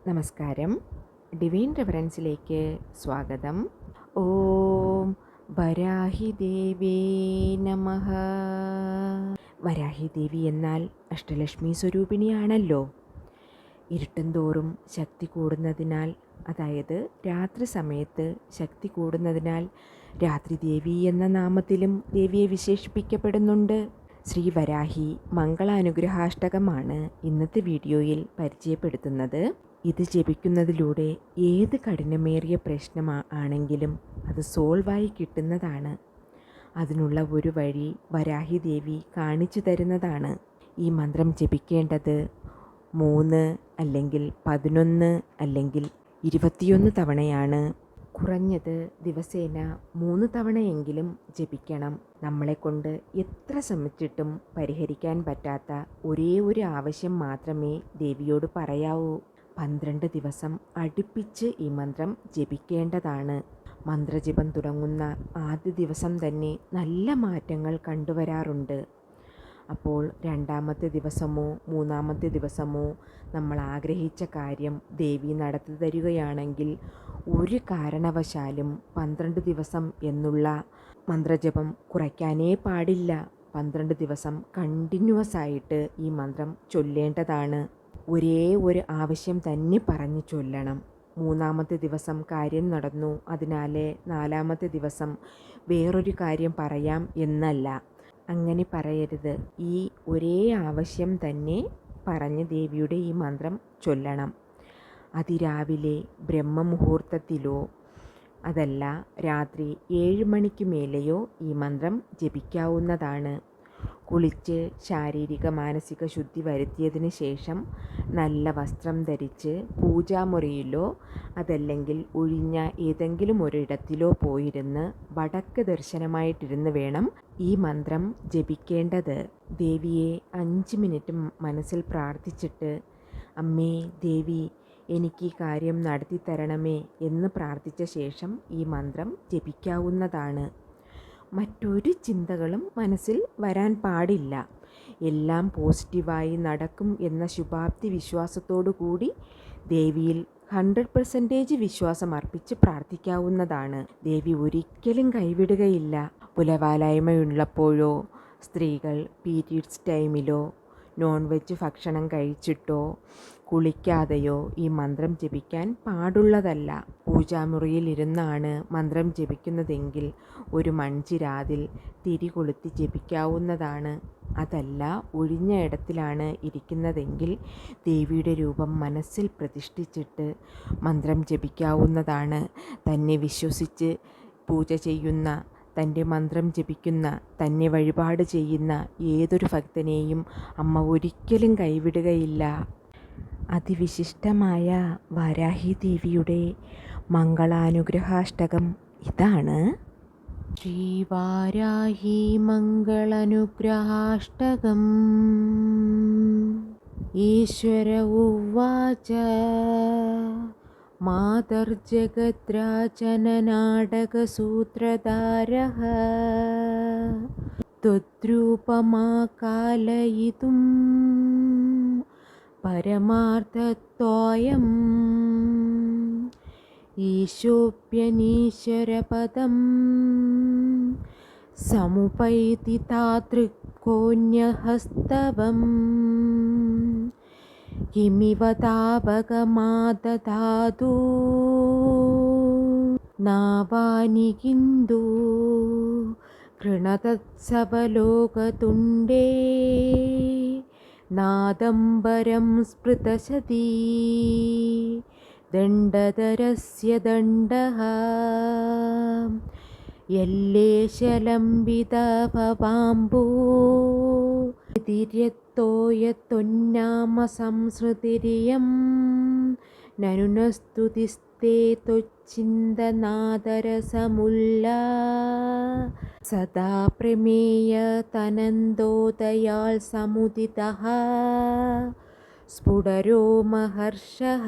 നമസ്കാരം. ഡിവൈൻ റെഫറൻസിലേക്ക് സ്വാഗതം. ഓം വരാഹി ദേവേ നമഃ. വരാഹി ദേവി എന്നാൽ അഷ്ടലക്ഷ്മി സ്വരൂപിണിയാണല്ലോ. ഇരുട്ടും തോറും ശക്തി കൂടുന്നതിനാൽ, അതായത് രാത്രി സമയത്ത് ശക്തി കൂടുന്നതിനാൽ രാത്രി ദേവി എന്ന നാമത്തിലും ദേവിയെ വിശേഷിപ്പിക്കപ്പെടുന്നുണ്ട്. ശ്രീ വരാഹി മംഗളാനുഗ്രഹാഷ്ടകമാണ് ഇന്നത്തെ വീഡിയോയിൽ പരിചയപ്പെടുത്തുന്നത്. ഇത് ജപിക്കുന്നതിലൂടെ ഏത് കഠിനമേറിയ പ്രശ്നം ആണെങ്കിലും അത് സോൾവായി കിട്ടുന്നതാണ്. അതിനുള്ള ഒരു വഴി വരാഹി ദേവി കാണിച്ചു തരുന്നതാണ്. ഈ മന്ത്രം ജപിക്കേണ്ടത് 3 അല്ലെങ്കിൽ 11 അല്ലെങ്കിൽ 21 തവണയാണ്. കുറഞ്ഞത് ദിവസേന 3 തവണയെങ്കിലും ജപിക്കണം. നമ്മളെക്കൊണ്ട് എത്ര ശ്രമിച്ചിട്ടും പരിഹരിക്കാൻ പറ്റാത്ത ഒരേ ഒരു ആവശ്യം മാത്രമേ ദേവിയോട് പറയാവൂ. 12 ദിവസം അടുപ്പിച്ച് ഈ മന്ത്രം ജപിക്കേണ്ടതാണ്. മന്ത്രജപം തുടങ്ങുന്ന ആദ്യ ദിവസം തന്നെ നല്ല മാറ്റങ്ങൾ കണ്ടുവരാറുണ്ട്. അപ്പോൾ 2ാമത്തെ ദിവസമോ 3ാമത്തെ ദിവസമോ നമ്മൾ ആഗ്രഹിച്ച കാര്യം ദേവി നടത്തി തരികയാണെങ്കിൽ ഒരു കാരണവശാലും 12 ദിവസം എന്നുള്ള മന്ത്രജപം കുറയ്ക്കാനേ പാടില്ല. 12 ദിവസം കണ്ടിന്യൂസ് ആയിട്ട് ഈ മന്ത്രം ചൊല്ലേണ്ടതാണ്. ഒരേ ഒരു ആവശ്യം തന്നെ പറഞ്ഞു ചൊല്ലണം. 3ാമത്തെ ദിവസം കാര്യം നടന്നു, അതിനാൽ 4ാമത്തെ ദിവസം വേറൊരു കാര്യം പറയാം എന്നല്ല. അങ്ങനെ പറയരുത്. ഈ ഒരേ ആവശ്യം തന്നെ പറഞ്ഞ് ദേവിയുടെ ഈ മന്ത്രം ചൊല്ലണം. അതിരാവിലെ ബ്രഹ്മമുഹൂർത്തത്തിലോ അതല്ല രാത്രി 7 മണിക്ക് മേലെയോ ഈ മന്ത്രം ജപിക്കാവുന്നതാണ്. കുളിച്ച് ശാരീരിക മാനസിക ശുദ്ധി വരുത്തിയതിന് ശേഷം നല്ല വസ്ത്രം ധരിച്ച് പൂജാമുറിയിലോ അതല്ലെങ്കിൽ ഒഴിഞ്ഞ ഏതെങ്കിലും ഒരിടത്തിലോ പോയിരുന്ന് വടക്ക് ദർശനമായിട്ടിരുന്ന് വേണം ഈ മന്ത്രം ജപിക്കേണ്ടത്. ദേവിയെ 5 മിനിറ്റ് മനസ്സിൽ പ്രാർത്ഥിച്ചിട്ട് അമ്മേ ദേവി എനിക്ക് ഈ കാര്യം നടത്തി തരണമേ എന്ന് പ്രാർത്ഥിച്ച ശേഷം ഈ മന്ത്രം ജപിക്കാവുന്നതാണ്. മറ്റൊരു ചിന്തകളും മനസ്സിൽ വരാൻ പാടില്ല. എല്ലാം പോസിറ്റീവായി നടക്കും എന്ന ശുഭാപ്തി വിശ്വാസത്തോടു കൂടി ദേവിയിൽ 100% വിശ്വാസം അർപ്പിച്ച് പ്രാർത്ഥിക്കാവുന്നതാണ്. ദേവി ഒരിക്കലും കൈവിടുകയില്ല. പുലവാലായ്മയുള്ളപ്പോഴോ സ്ത്രീകൾ പീരിയഡ്സ് ടൈമിലോ നോൺ വെജ് ഭക്ഷണം കഴിച്ചിട്ടോ കുളിക്കാതെയോ ഈ മന്ത്രം ജപിക്കാൻ പാടുള്ളതല്ല. പൂജാമുറിയിൽ ഇരുന്നാണ് മന്ത്രം ജപിക്കുന്നതെങ്കിൽ ഒരു മൺചിരാതിൽ തിരി കൊളുത്തി ജപിക്കാവുന്നതാണ്. അതല്ല ഒഴിഞ്ഞ ഇടത്തിലാണ് ഇരിക്കുന്നതെങ്കിൽ ദേവിയുടെ രൂപം മനസ്സിൽ പ്രതിഷ്ഠിച്ചിട്ട് മന്ത്രം ജപിക്കാവുന്നതാണ്. തന്നെ വിശ്വസിച്ച് പൂജ ചെയ്യുന്ന, തൻ്റെ മന്ത്രം ജപിക്കുന്ന, തന്നെ വഴിപാട് ചെയ്യുന്ന ഏതൊരു ഭക്തനെയും അമ്മ ഒരിക്കലും കൈവിടുകയില്ല. അതിവിശിഷ്ടമായ വരാഹി ദേവിയുടെ മംഗളാനുഗ്രഹാഷ്ടകം ഇതാണ്. ശ്രീവാരാഹി മംഗളാനുഗ്രഹാഷ്ടകം. ഈശ്വര ഉവാച മാതർജഗദ്രാജനനാടകസൂത്രധാരഃ ത്വദ്രൂപമാകാലയിതും പരമാർത്ഥത്വയം ഈശോപ്യനീശ്വരപദം സമുപൈതി താതൃക്കോന്യഹസ്തവം കിമിവ താപകമാദധാതു നാവാനി കിന്തു കൃണതത്സവലോകതുണ്ഡേ നാദംബരം സ്മൃതശതീ ദണ്ഡധരസ്യ ദണ്ഡഃ യല്ലേശലംബിതഭവാംബൂ തിര്യത്തോയത്തൊന്നാമ സംസൃതിരിയം നനുനസ്തുതിസ്തേ ത്വച്ഛിന്തനാദരസമുല്ലാ സദാ പ്രമേയ തനന്തോദയാൽ സമുദിതഃ സ്ഫുടരോ മഹർഷഃ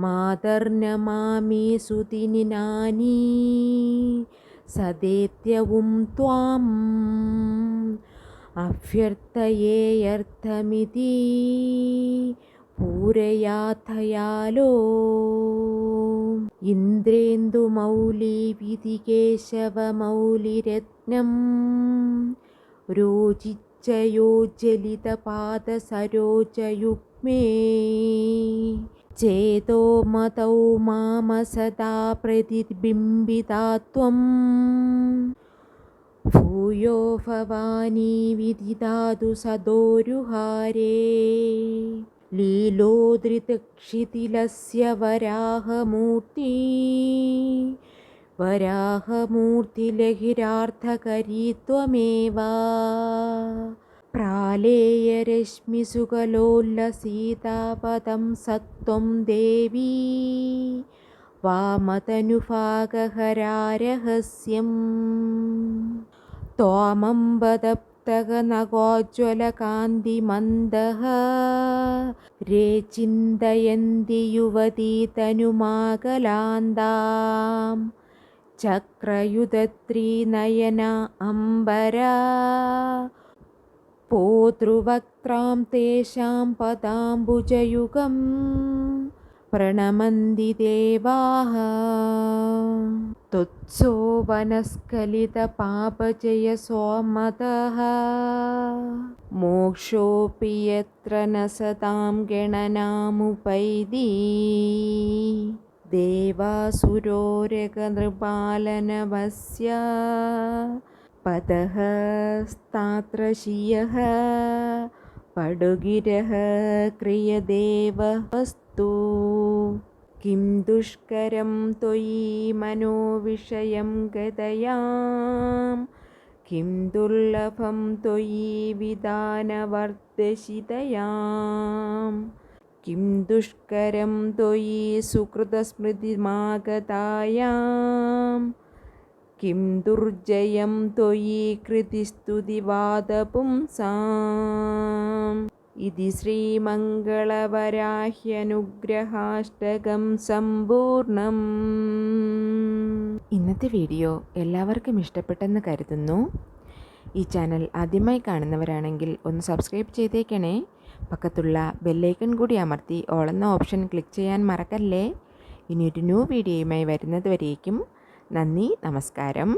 മാതർനമാമി സുദിനാനി സദേത്യവും ത്വാം അഭ്യർത്ഥയേയർത്ഥമിതി പൂരയാധയാലോ ഇന്ദ്രേന്ദുമൗലി വിധികേശവമൗലിരത്നം രോചിച്ചയോജ്ജലിതപാദസരോജയുഗ്മേ ചേതോ മതൗ മാമ സദാ പ്രതിബിംബിതാ ത്വം ഭൂയോ ഭവാനി വിദിതാതു സദോരുഹാരേ ലീലോദ്രിതക്ഷിതിലസ്യ വരാഹമൂർത്തിലഹിരാർത്ഥകരീ ത്വമേവ പ്രാലേയരശ്മിസുകലോല്ലസീതാപദം സത്വം ദേവി വാമതനുഭാഗഹരാരഹസ്യം ത്വാമംബദപ്തകനഗോജ്വലകാന്തിമന്ദഃ രേ ചിന്തയന്തി യുവതീ തനുമാകലാന്താം ചക്രയുധത്രീനയന അംബരാ പോതൃവക്ത്രാം തേഷാം പദാംബുജയുഗം പ്രണമന്തി ദേവാഃ തുത്സോവനസ്ഖലിതപാപജയസോമതഃ മോക്ഷോऽപി യത്ര ന സതാം ഗണനാമുപൈതി ദേവാസുരോരഗനൃപാലനവസ്യ പതഃ സ്താത്ര ശിയഃ പടുഗിരഃ ക്രിയദേവസ്തു കിം ദുഷ്കരം ത്വയി മനോവിഷയം ഗതയാം കിം ദുർലഭം ത്വയി വിധാനവർദ്ധശിതയാം കിം ദുഷ്കരം ത്വയി സുകൃതസ്മൃതിമാഗതായാം കിം ദുർജയം ത്വയി കൃതിസ്തുതിവാദപുംസാം ഇതി ശ്രീമംഗളവരാഹ്യനുഗ്രഹാഷ്ടകം സമ്പൂർണം. ഇന്നത്തെ വീഡിയോ എല്ലാവർക്കും ഇഷ്ടപ്പെട്ടെന്ന് കരുതുന്നു. ഈ ചാനൽ ആദ്യമായി കാണുന്നവരാണെങ്കിൽ ഒന്ന് സബ്സ്ക്രൈബ് ചെയ്തേക്കണേ. പക്കത്തുള്ള ബെല്ലൈക്കൺ കൂടി അമർത്തി ഓൾ എന്ന ഓപ്ഷൻ ക്ലിക്ക് ചെയ്യാൻ മറക്കല്ലേ. ഇനിയൊരു ന്യൂ വീഡിയോയുമായി വരുന്നത് വരേക്കും നന്ദി, നമസ്കാരം.